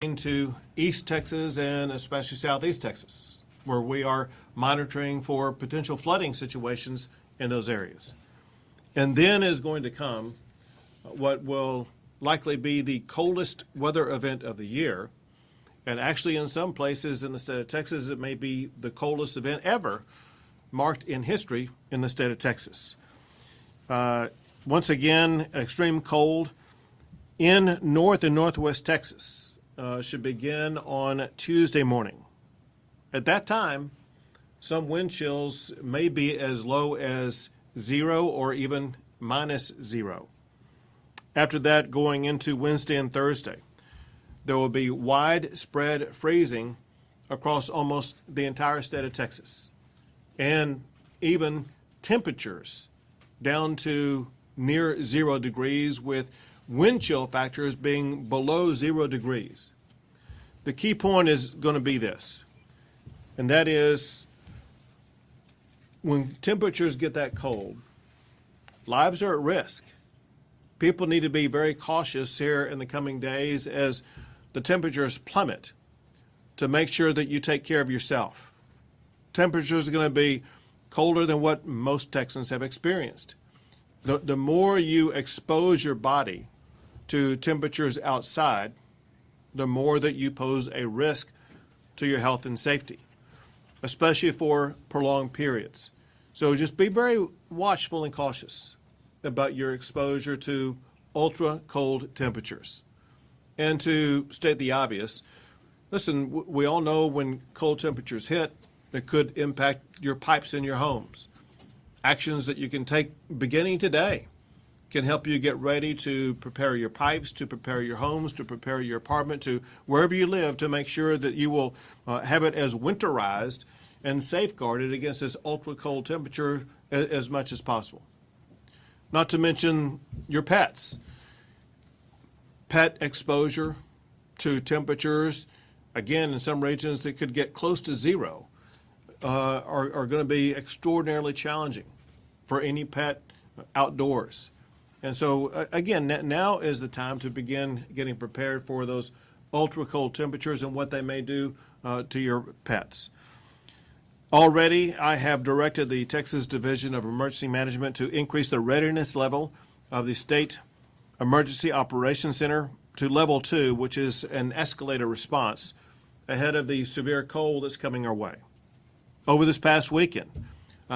to East Texas and especially Southeast Texas, where we are monitoring for potential flooding situations in those areas. And then is going to come what will likely be the coldest weather event of the year. And actually, in some places in the state of Texas, it may be the coldest event ever marked in history in the state of Texas. Once again, extreme cold in North and Northwest Texas should begin on Tuesday morning. At that time, some wind chills may be as low as 0 or even -0. After that, going into Wednesday and Thursday, there will be widespread freezing across almost the entire state of Texas, and even temperatures down to near 0 degrees, with wind chill factors being below 0 degrees. The key point is going to be this, and that is when temperatures get that cold, lives are at risk. People need to be very cautious here in the coming days as the temperatures plummet to make sure that you take care of yourself. Temperatures are going to be colder than what most Texans have experienced. The more you expose your body to temperatures outside, the more that you pose a risk to your health and safety, especially for prolonged periods. So just be very watchful and cautious about your exposure to ultra cold temperatures. And to state the obvious, listen, we all know when cold temperatures hit, it could impact your pipes in your homes. Actions that you can take beginning today can help you get ready to prepare your pipes, to prepare your homes, to prepare your apartment, to wherever you live, to make sure that you will have it as winterized and safeguarded against this ultra cold temperature as much as possible. Not to mention your pets. Pet exposure to temperatures, again, in some regions that could get close to 0, are going to be extraordinarily challenging for any pet outdoors. And so, again, now is the time to begin getting prepared for those ultra cold temperatures and what they may do to your pets. Already, I have directed the Texas Division of Emergency Management to increase the readiness level of the State Emergency Operations Center to level 2, which is an escalator response ahead of the severe cold that's coming our way. Over this past weekend,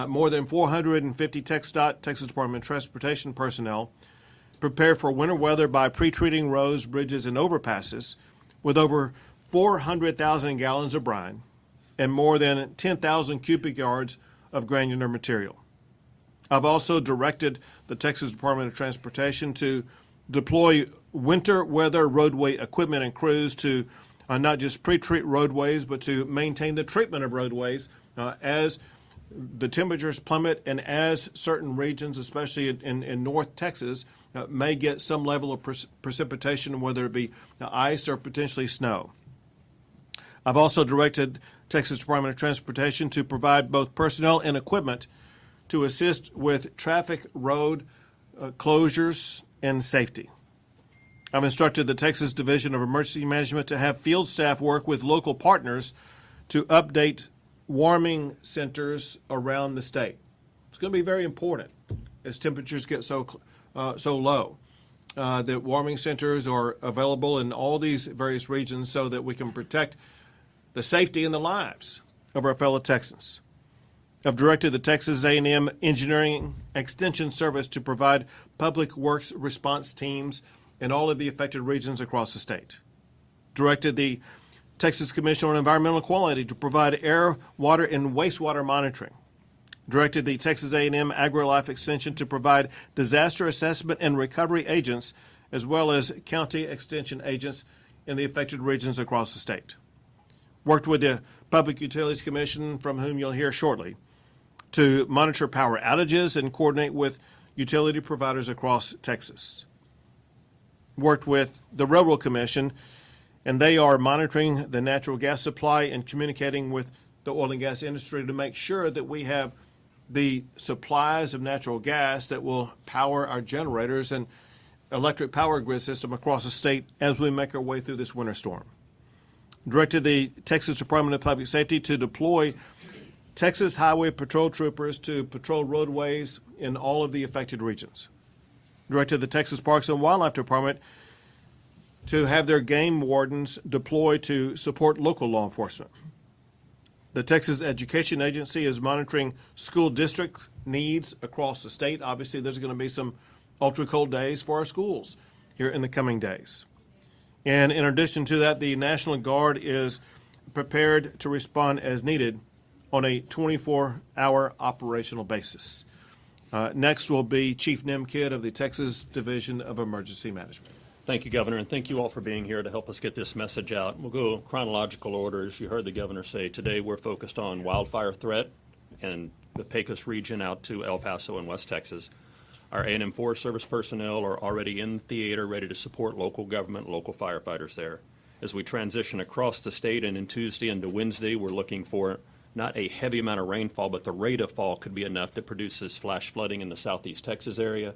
more than 450 TxDOT, Texas Department of Transportation personnel prepared for winter weather by pre-treating roads, bridges, and overpasses with over 400,000 gallons of brine and more than 10,000 cubic yards of granular material. I've also directed the Texas Department of Transportation to deploy winter weather roadway equipment and crews to not just pre-treat roadways, but to maintain the treatment of roadways as the temperatures plummet and as certain regions, especially in North Texas, may get some level of precipitation, whether it be ice or potentially snow. I've also directed Texas Department of Transportation to provide both personnel and equipment to assist with traffic road closures and safety. I've instructed the Texas Division of Emergency Management to have field staff work with local partners to update warming centers around the state. It's going to be very important as temperatures get so low that warming centers are available in all these various regions so that we can protect the safety and the lives of our fellow Texans. I've directed the Texas A&M Engineering Extension Service to provide public works response teams in all of the affected regions across the state. Directed the Texas Commission on Environmental Quality to provide air, water, and wastewater monitoring. Directed the Texas A&M AgriLife Extension to provide disaster assessment and recovery agents, as well as county extension agents in the affected regions across the state. Worked with the Public Utilities Commission, from whom you'll hear shortly, to monitor power outages and coordinate with utility providers across Texas. Worked with the Railroad Commission, and they are monitoring the natural gas supply and communicating with the oil and gas industry to make sure that we have the supplies of natural gas that will power our generators and electric power grid system across the state as we make our way through this winter storm. directed the Texas Department of Public Safety to deploy Texas Highway Patrol troopers to patrol roadways in all of the affected regions. Directed the Texas Parks and Wildlife Department to have their game wardens deploy to support local law enforcement. The Texas Education Agency is monitoring school district needs across the state. Obviously, there's going to be some ultra cold days for our schools here in the coming days. And in addition to that, the National Guard is prepared to respond as needed on a 24-hour operational basis. Next will be Chief Nimkid of the Texas Division of Emergency Management. Thank you, Governor, and thank you all for being here to help us get this message out. We'll go chronological order. As you heard the Governor say, today we're focused on wildfire threat and the Pecos region out to El Paso and West Texas. Our A&M Forest Service personnel are already in theater ready to support local government, local firefighters there. As we transition across the state and in Tuesday into Wednesday, we're looking for not a heavy amount of rainfall, but the rate of fall could be enough that produces flash flooding in the southeast Texas area.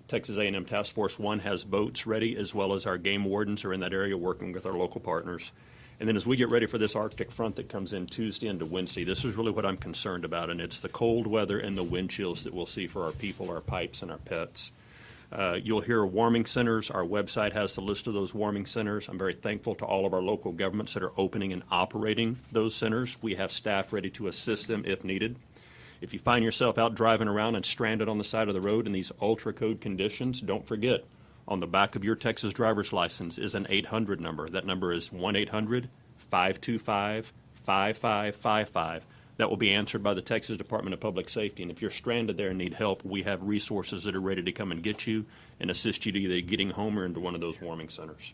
Texas A&M Task Force 1 has boats ready, as well as our game wardens are in that area working with our local partners. And then as we get ready for this Arctic front that comes in Tuesday into Wednesday, this is really what I'm concerned about, and it's the cold weather and the wind chills that we'll see for our people, our pipes, and our pets. You'll hear warming centers. Our website has the list of those warming centers. I'm very thankful to all of our local governments that are opening and operating those centers. We have staff ready to assist them if needed. If you find yourself out driving around and stranded on the side of the road in these ultra cold conditions, don't forget, on the back of your Texas driver's license is an 800 number. That number is 1-800-525-5555. That will be answered by the Texas Department of Public Safety. And if you're stranded there and need help, we have resources that are ready to come and get you and assist you to either getting home or into one of those warming centers.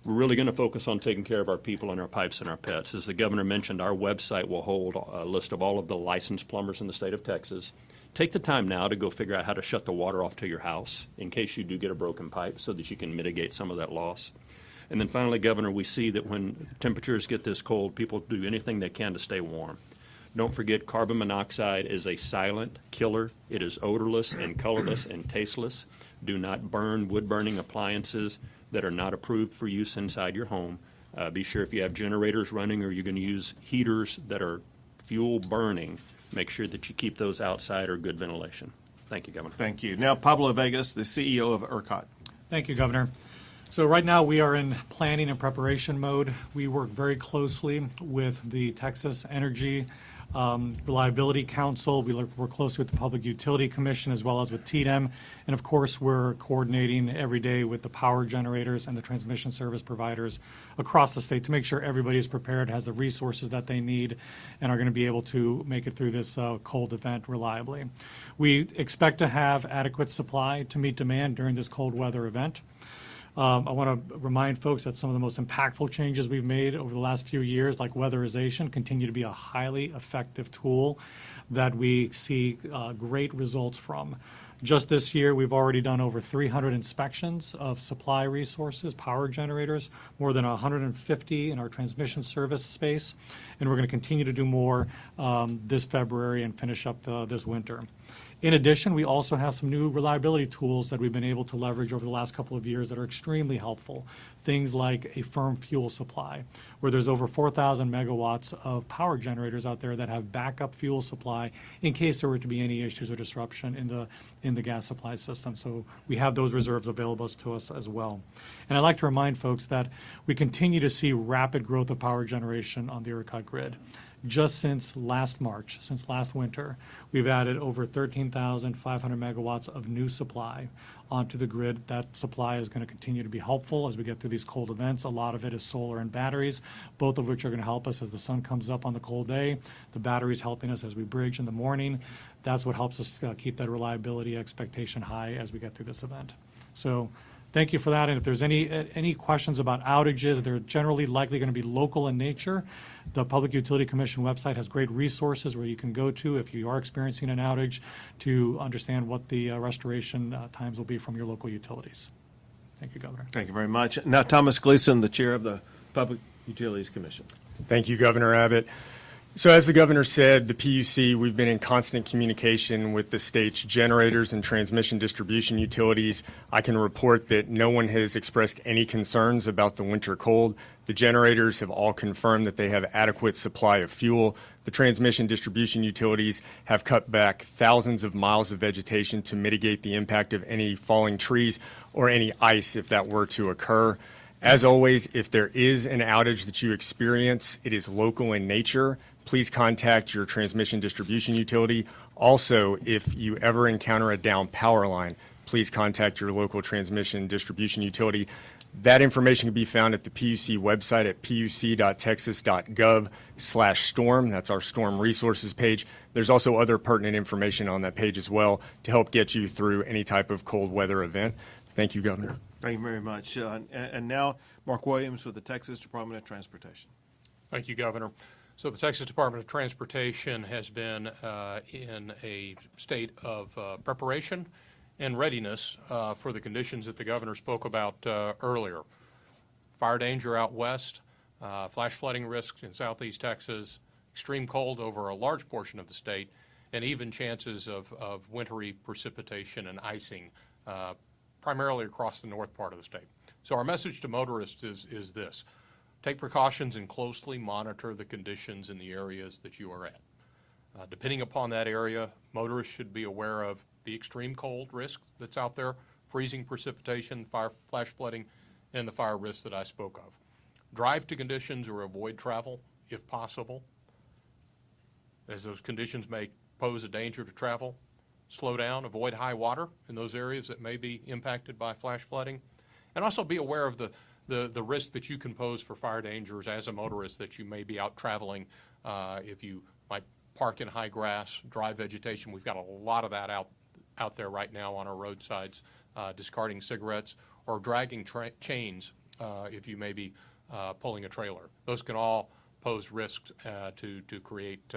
We're really going to focus on taking care of our people and our pipes and our pets. As the governor mentioned, our website will hold a list of all of the licensed plumbers in the state of Texas. Take the time now to go figure out how to shut the water off to your house in case you do get a broken pipe so that you can mitigate some of that loss. And then finally, Governor, we see that when temperatures get this cold, people do anything they can to stay warm. Don't forget, carbon monoxide is a silent killer. It is odorless and colorless and tasteless. Do not burn wood-burning appliances that are not approved for use inside your home. Be sure if you have generators running or you're going to use heaters that are fuel burning, make sure that you keep those outside or good ventilation. Thank you, Governor. Thank you. Now, Pablo Vegas, the CEO of ERCOT. Thank you, Governor. So right now we are in planning and preparation mode. We work very closely with the Texas Energy Reliability Council. We work closely with the Public Utility Commission as well as with TDEM. And of course, we're coordinating every day with the power generators and the transmission service providers across the state to make sure everybody is prepared, has the resources that they need, and are going to be able to make it through this cold event reliably. We expect to have adequate supply to meet demand during this cold weather event. I want to remind folks that some of the most impactful changes we've made over the last few years, like weatherization, continue to be a highly effective tool that we see great results from. Just this year, we've already done over 300 inspections of supply resources, power generators, more than 150 in our transmission service space, and we're going to continue to do more this February and finish up this winter. In addition, we also have some new reliability tools that we've been able to leverage over the last couple of years that are extremely helpful. Things like a firm fuel supply, where there's over 4,000 megawatts of power generators out there that have backup fuel supply in case there were to be any issues or disruption in the gas supply system. So we have those reserves available to us as well. And I'd like to remind folks that we continue to see rapid growth of power generation on the ERCOT grid. Just since last March, since last winter, we've added over 13,500 megawatts of new supply onto the grid. That supply is going to continue to be helpful as we get through these cold events. A lot of it is solar and batteries, both of which are going to help us as the sun comes up on the cold day. The batteries helping us as we bridge in the morning. That's what helps us keep that reliability expectation high as we get through this event. So thank you for that. And if there's any questions about outages, they're generally likely going to be local in nature. The Public Utility Commission website has great resources where you can go to if you are experiencing an outage to understand what the restoration times will be from your local utilities. Thank you, Governor. Thank you very much. Now, Thomas Gleason, the chair of the Public Utilities Commission. Thank you, Governor Abbott. So as the governor said, the PUC, we've been in constant communication with the state's generators and transmission distribution utilities. I can report that no one has expressed any concerns about the winter cold. The generators have all confirmed that they have adequate supply of fuel. The transmission distribution utilities have cut back thousands of miles of vegetation to mitigate the impact of any falling trees or any ice if that were to occur. As always, if there is an outage that you experience, it is local in nature. Please contact your transmission distribution utility. Also, if you ever encounter a down power line, please contact your local transmission distribution utility. That information can be found at the PUC website at puc.texas.gov/storm. That's our storm resources page. There's also other pertinent information on that page as well to help get you through any type of cold weather event. Thank you, Governor. Thank you very much. And now, Mark Williams with the Texas Department of Transportation. Thank you, Governor. So the Texas Department of Transportation has been in a state of preparation and readiness for the conditions that the governor spoke about earlier. Fire danger out west, flash flooding risks in southeast Texas, extreme cold over a large portion of the state, and even chances of wintry precipitation and icing primarily across the north part of the state. So our message to motorists is this. Take precautions and closely monitor the conditions in the areas that you are at. Depending upon that area, motorists should be aware of the extreme cold risk that's out there, freezing precipitation, flash flooding, and the fire risk that I spoke of. Drive to conditions or avoid travel if possible, as those conditions may pose a danger to travel. Slow down, avoid high water in those areas that may be impacted by flash flooding, and also be aware of the risk that you can pose for fire dangers as a motorist, that you may be out traveling if you might park in high grass, dry vegetation. We've got a lot of that out there right now on our roadsides, discarding cigarettes or dragging chains if you may be pulling a trailer. Those can all pose risks to create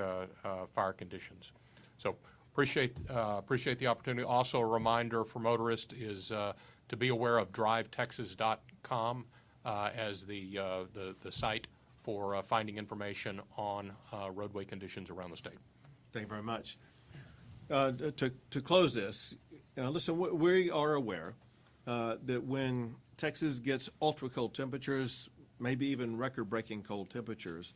fire conditions. So appreciate the opportunity. Also, a reminder for motorists is to be aware of drivetexas.com as the site for finding information on roadway conditions around the state. Thank you very much. To close this, listen, we are aware that when Texas gets ultra cold temperatures, maybe even record-breaking cold temperatures,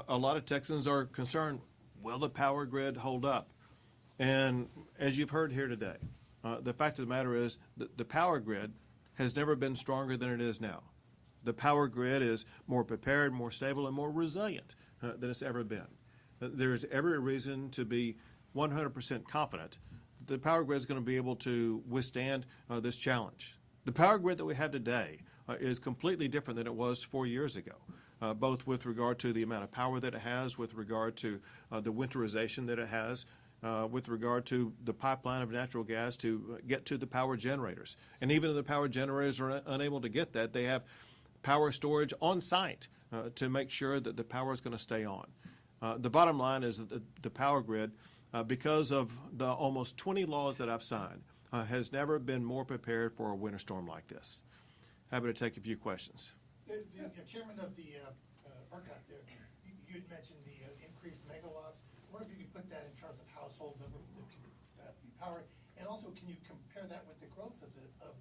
a lot of Texans are concerned, will the power grid hold up? And as you've heard here today, the fact of the matter is that the power grid has never been stronger than it is now. The power grid is more prepared, more stable, and more resilient than it's ever been. There's every reason to be 100% confident that the power grid is going to be able to withstand this challenge. The power grid that we have today is completely different than it was 4 years ago, both with regard to the amount of power that it has, with regard to the winterization that it has, with regard to the pipeline of natural gas to get to the power generators. And even if the power generators are unable to get that, they have power storage on site to make sure that the power is going to stay on. The bottom line is that the power grid, because of the almost 20 laws that I've signed, has never been more prepared for a winter storm like this. Happy to take a few questions. The chairman of the ERCOT there, you had mentioned the increased megawatts. I wonder if you could put that in terms of household number that be powered, and also can you compare that with the growth of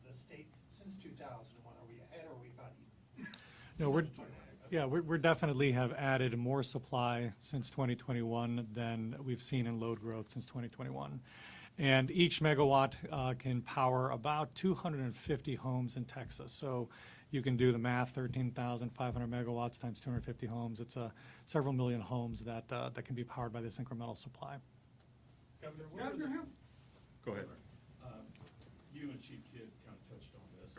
the state since 2001? Are we ahead or are we about even? No, we definitely have added more supply since 2021 than we've seen in load growth since 2021. And each megawatt can power about 250 homes in Texas. So you can do the math, 13,500 megawatts times 250 homes. It's several million homes that can be powered by this incremental supply. Governor, Go ahead. You and Chief Kidd kind of touched on this.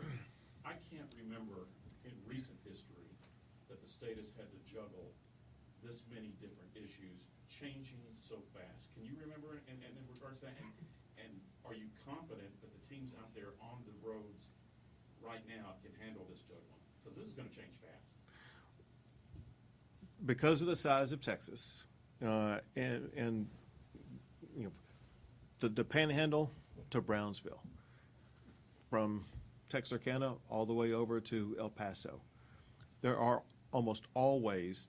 I can't remember in recent history that the state has had to juggle this many different issues changing so fast. Can you remember in regards to that? And are you confident that the teams out there on the roads right now can handle this juggling? Because this is going to change fast. Because of the size of Texas, and you know, the Panhandle to Brownsville, from Texarkana all the way over to El Paso, there are almost always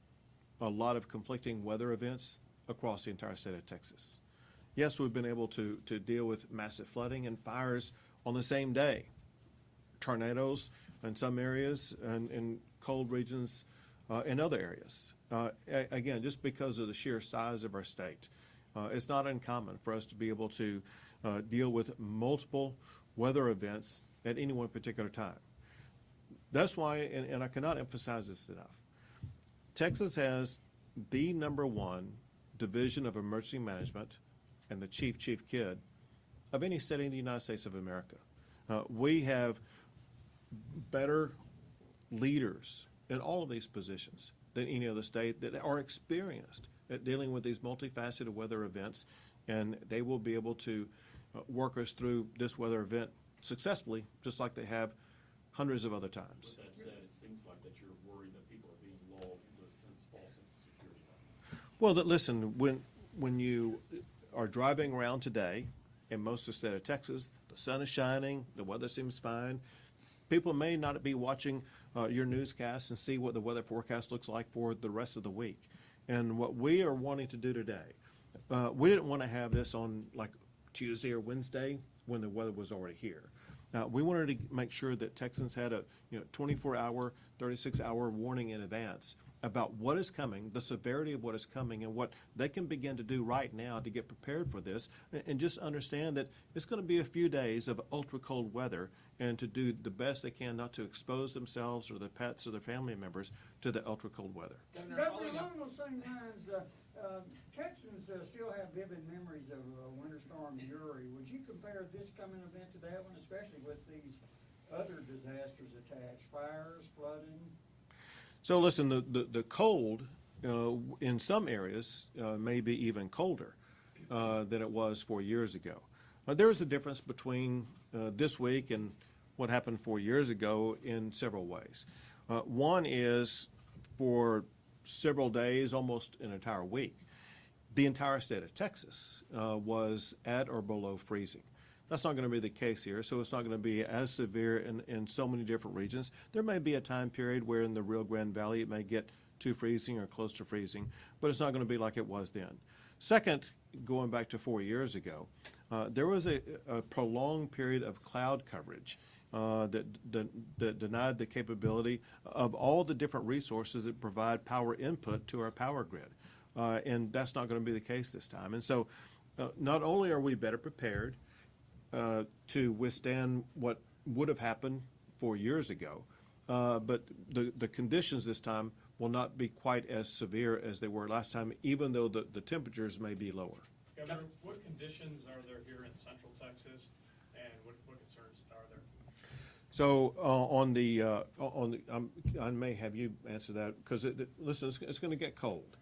a lot of conflicting weather events across the entire state of Texas. Yes, we've been able to deal with massive flooding and fires on the same day, tornadoes in some areas and in cold regions in other areas. Again, just because of the sheer size of our state, it's not uncommon for us to be able to deal with multiple weather events at any one particular time. That's why, and I cannot emphasize this enough, Texas has the #1 Division of Emergency Management and the chief kid of any state in the United States of America. We have better leaders in all of these positions than any other state that are experienced at dealing with these multifaceted weather events, and they will be able to work us through this weather event successfully, just like they have hundreds of other times. With that said, it seems like that you're worried that people are being lulled into a false sense of security. Well, listen, when you are driving around today in most of the state of Texas, the sun is shining, the weather seems fine. People may not be watching your newscasts and see what the weather forecast looks like for the rest of the week. And what we are wanting to do today, we didn't want to have this on like Tuesday or Wednesday when the weather was already here. We wanted to make sure that Texans had a 24-hour, 36-hour warning in advance about what is coming, the severity of what is coming, and what they can begin to do right now to get prepared for this, and just understand that it's going to be a few days of ultra-cold weather, and to do the best they can not to expose themselves or their pets or their family members to the ultra-cold weather. Governor, along those same lines, Texans still have vivid memories of Winter Storm Uri. Would you compare this coming event to that one, especially with these other disasters attached, fires, flooding? So listen, the cold in some areas may be even colder than it was 4 years ago. There is a difference between this week and what happened 4 years ago in several ways. One is for several days, almost an entire week, the entire state of Texas was at or below freezing. That's not going to be the case here, so it's not going to be as severe in so many different regions. There may be a time period where in the Rio Grande Valley it may get to freezing or close to freezing, but it's not going to be like it was then. Second, going back to 4 years ago, there was a prolonged period of cloud coverage that denied the capability of all the different resources that provide power input to our power grid. And that's not going to be the case this time. And so not only are we better prepared to withstand what would have happened 4 years ago, but the conditions this time will not be quite as severe as they were last time, even though the temperatures may be lower. Governor, what conditions are there here in Central Texas, and what concerns are there? So I may have you answer that, because listen, it's going to get cold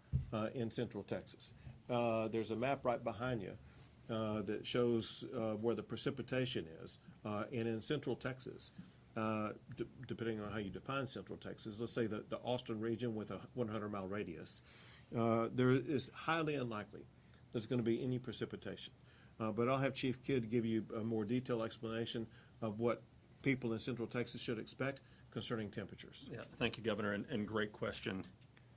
in Central Texas. There's a map right behind you that shows where the precipitation is, and in Central Texas, depending on how you define Central Texas, let's say the Austin region with a 100-mile radius, there is highly unlikely there's going to be any precipitation. But I'll have Chief Kidd give you a more detailed explanation of what people in Central Texas should expect concerning temperatures. Yeah, thank you, Governor, and great question.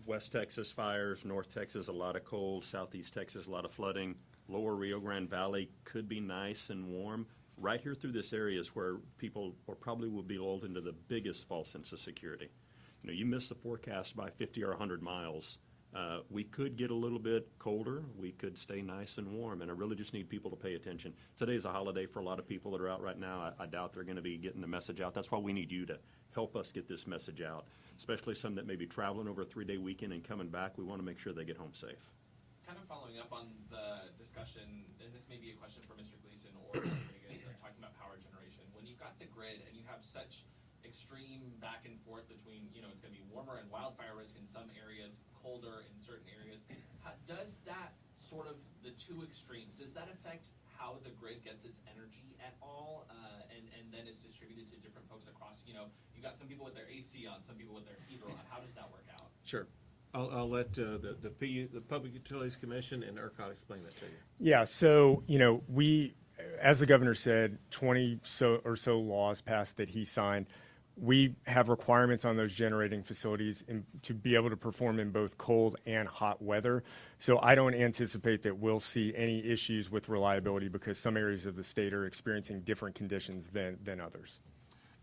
West Texas fires, North Texas a lot of cold, Southeast Texas a lot of flooding, Lower Rio Grande Valley could be nice and warm. Right here through this area is where people probably will be lulled into the biggest false sense of security. You miss the forecast by 50 or 100 miles. We could get a little bit colder. We could stay nice and warm, and I really just need people to pay attention. Today's a holiday for a lot of people that are out right now. I doubt they're going to be getting the message out. That's why we need you to help us get this message out, especially some that may be traveling over a 3-day weekend and coming back. We want to make sure they get home safe. Kind of following up on the discussion, and this may be a question for Mr. Gleason or Mr. Vegas, talking about power generation. When you've got the grid and you have such extreme back and forth between, it's going to be warmer and wildfire risk in some areas, colder in certain areas, does that sort of, the two extremes, does that affect how the grid gets its energy at all, and then is distributed to different folks across, you've got some people with their AC on, some people with their heater on. How does that work out? Sure. I'll let the Public Utilities Commission and ERCOT explain that to you. Yeah, so, we, as the governor said, 20 or so laws passed that he signed. we have requirements on those generating facilities to be able to perform in both cold and hot weather. So I don't anticipate that we'll see any issues with reliability because some areas of the state are experiencing different conditions than others.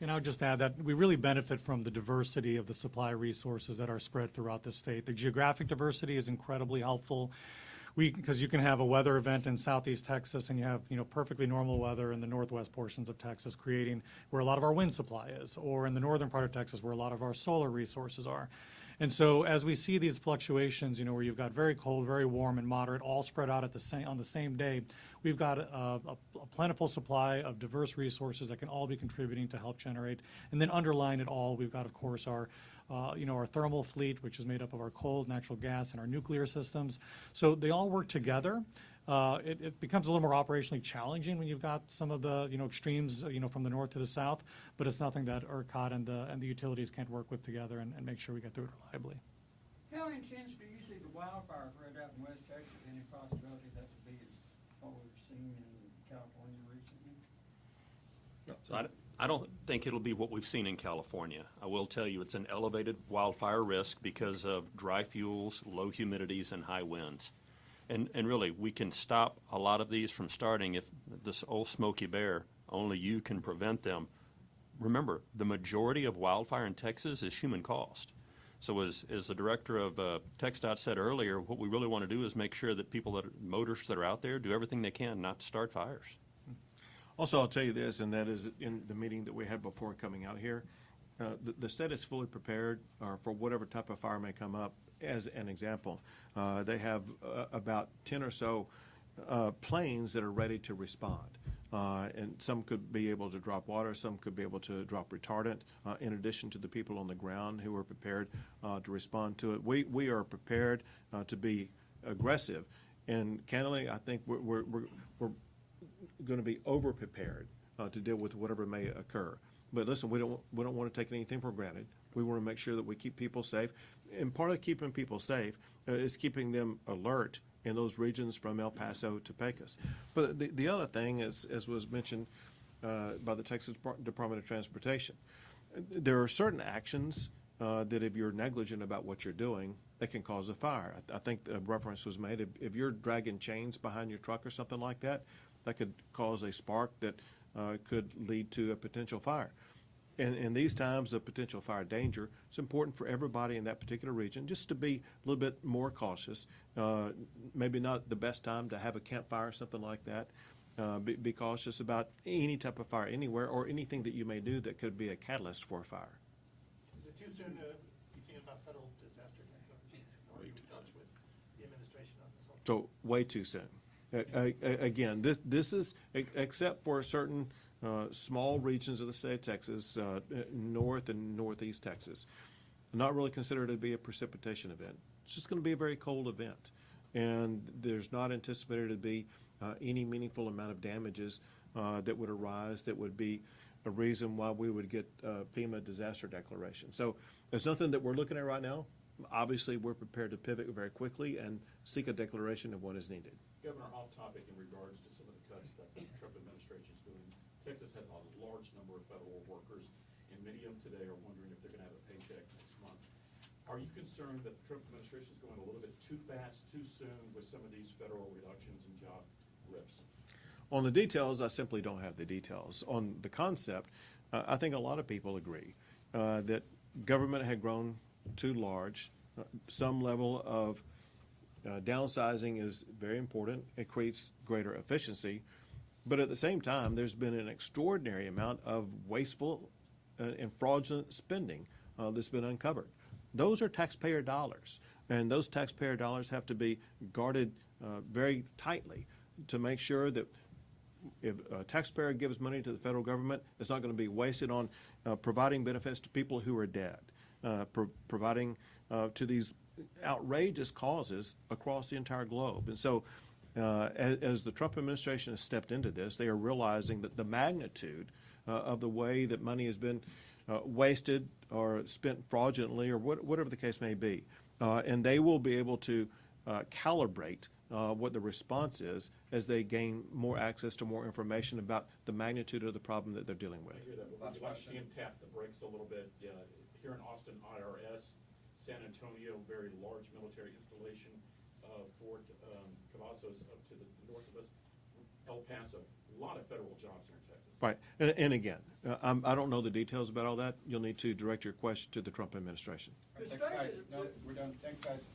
And I would just add that we really benefit from the diversity of the supply resources that are spread throughout the state. The geographic diversity is incredibly helpful. Because you can have a weather event in southeast Texas and you have, perfectly normal weather in the northwest portions of Texas, creating where a lot of our wind supply is, or in the northern part of Texas where a lot of our solar resources are. And so as we see these fluctuations, where you've got very cold, very warm, and moderate all spread out on the same day, we've got a plentiful supply of diverse resources that can all be contributing to help generate. And then underlying it all, we've got, of course, our thermal fleet, which is made up of our coal, natural gas, and our nuclear systems. So they all work together. It becomes a little more operationally challenging when you've got some of the extremes from the north to the south, but it's nothing that ERCOT and the utilities can't work with together and make sure we get through it reliably. How intense do you see the wildfire threat out in West Texas? Any possibility that would be as what we've seen in California recently? So I don't think it'll be what we've seen in California. I will tell you it's an elevated wildfire risk because of dry fuels, low humidities, and high winds. And really, we can stop a lot of these from starting if this old Smokey Bear, only you can prevent them. Remember, the majority of wildfire in Texas is human caused. So as the director of TxDOT said earlier, what we really want to do is make sure that motorists that are out there do everything they can not to start fires. Also, I'll tell you this, and that is in the meeting that we had before coming out here, the state is fully prepared for whatever type of fire may come up. As an example, they have about 10 or so planes that are ready to respond. And some could be able to drop water, some could be able to drop retardant, in addition to the people on the ground who are prepared to respond to it. We are prepared to be aggressive. And candidly, I think we're going to be over-prepared to deal with whatever may occur. But listen, we don't want to take anything for granted. We want to make sure that we keep people safe. And part of keeping people safe is keeping them alert in those regions from El Paso to Pecos. But the other thing, as was mentioned by the Texas Department of Transportation, there are certain actions that if you're negligent about what you're doing, that can cause a fire. I think a reference was made. If you're dragging chains behind your truck or something like that, that could cause a spark that could lead to a potential fire. And in these times of potential fire danger, it's important for everybody in that particular region just to be a little bit more cautious. Maybe not the best time to have a campfire or something like that. Be cautious about any type of fire anywhere or anything that you may do that could be a catalyst for a fire. Is it too soon to be thinking about federal disaster declarations? Or are you in touch with the administration on this whole? So way too soon. Again, this is, except for certain small regions of the state of Texas, north and northeast Texas, not really considered to be a precipitation event. It's just going to be a very cold event. And there's not anticipated to be any meaningful amount of damages that would arise that would be a reason why we would get FEMA disaster declaration. So there's nothing that we're looking at right now. Obviously, we're prepared to pivot very quickly and seek a declaration of what is needed. Governor, off topic in regards to some of the cuts that the Trump administration is doing. Texas has a large number of federal workers, and many of them today are wondering if they're going to have a paycheck next month. Are you concerned that the Trump administration is going a little bit too fast, too soon with some of these federal reductions and job rifts? On the details, I simply don't have the details. On the concept, I think a lot of people agree that government had grown too large. Some level of downsizing is very important. It creates greater efficiency. But at the same time, there's been an extraordinary amount of wasteful and fraudulent spending that's been uncovered. Those are taxpayer dollars, and those taxpayer dollars have to be guarded very tightly to make sure that if a taxpayer gives money to the federal government, it's not going to be wasted on providing benefits to people who are dead, providing to these outrageous causes across the entire globe. And so as the Trump administration has stepped into this, they are realizing that the magnitude of the way that money has been wasted or spent fraudulently or whatever the case may be. And they will be able to calibrate what the response is as they gain more access to more information about the magnitude of the problem that they're dealing with. I hear that. Would you like to see him tap the brakes a little bit? Here in Austin, IRS, San Antonio, very large military installation, Fort Cavazos up to the north of us, El Paso, a lot of federal jobs here in Texas. Right. And again, I don't know the details about all that. You'll need to direct your question to the Trump administration. The Thanks, state guys. is- No, we're done. Thanks, guys.